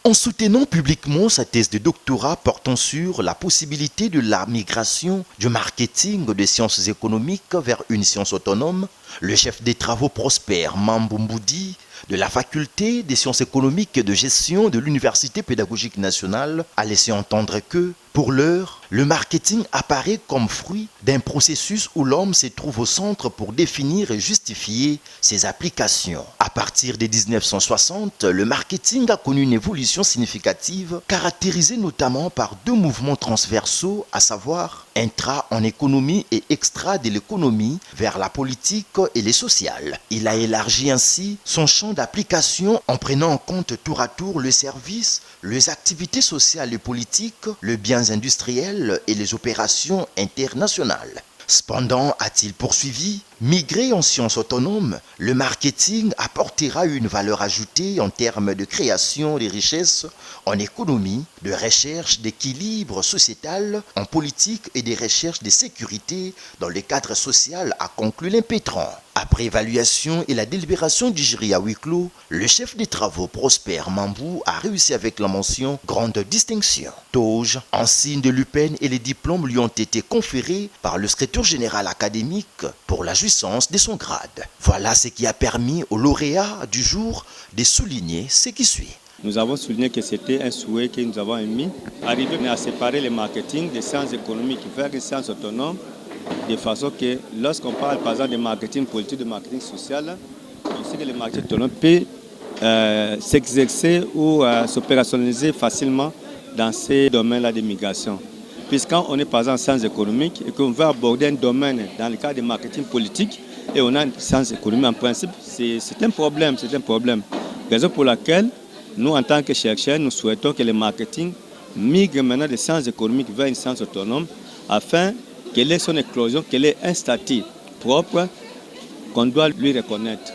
En soutenant publiquement sa thèse de doctorat portant sur la possibilité de la migration du marketing des sciences économiques vers une science autonome, le chef des travaux Prosper Mambumboudi de la faculté des sciences économiques et de gestion de l'Université pédagogique nationale a laissé entendre que, pour l'heure, le marketing apparaît comme fruit d'un processus où l'homme se trouve au centre pour définir et justifier ses applications. À partir de 1960, le marketing a connu une évolution significative, caractérisée notamment par deux mouvements transversaux, à savoir intra en économie et extra de l'économie vers la politique et les sociales. Il a élargi ainsi son champ d'application en prenant en compte tour à tour le service, les activités sociales et politiques, les biens industriels et les opérations internationales. Cependant, a-t-il poursuivi, migrer en sciences autonomes, le marketing apportera une valeur ajoutée en termes de création de richesses, en économie, de recherche d'équilibre sociétal, en politique et de recherche de sécurité dans le cadre social, a conclu l'impétrant. Après évaluation et la délibération du jury à huis clos, le chef des travaux Prosper Mambou a réussi avec la mention grande distinction. Toge, en signe de l'UPEN, et les diplômes lui ont été conférés par le secrétaire général académique pour la jouissance de son grade. Voilà ce qui a permis au lauréat du jour de souligner ce qui suit. Nous avons souligné que c'était un souhait que nous avons émis, arriver à séparer le marketing des sciences économiques vers des sciences autonomes, de façon que lorsqu'on parle par exemple de marketing politique, de marketing social, on sait que le marketing autonome peut s'exercer ou s'opérationnaliser facilement dans ces domaines-là de migration. Puisqu'on est par exemple en sciences économiques et qu'on veut aborder un domaine dans le cadre du marketing politique et on a une science économique, en principe, c'est un problème. Raison pour laquelle nous, en tant que chercheurs, nous souhaitons que le marketing migre maintenant des sciences économiques vers une science autonome afin qu'elle ait son éclosion, qu'elle ait un statut propre qu'on doit lui reconnaître.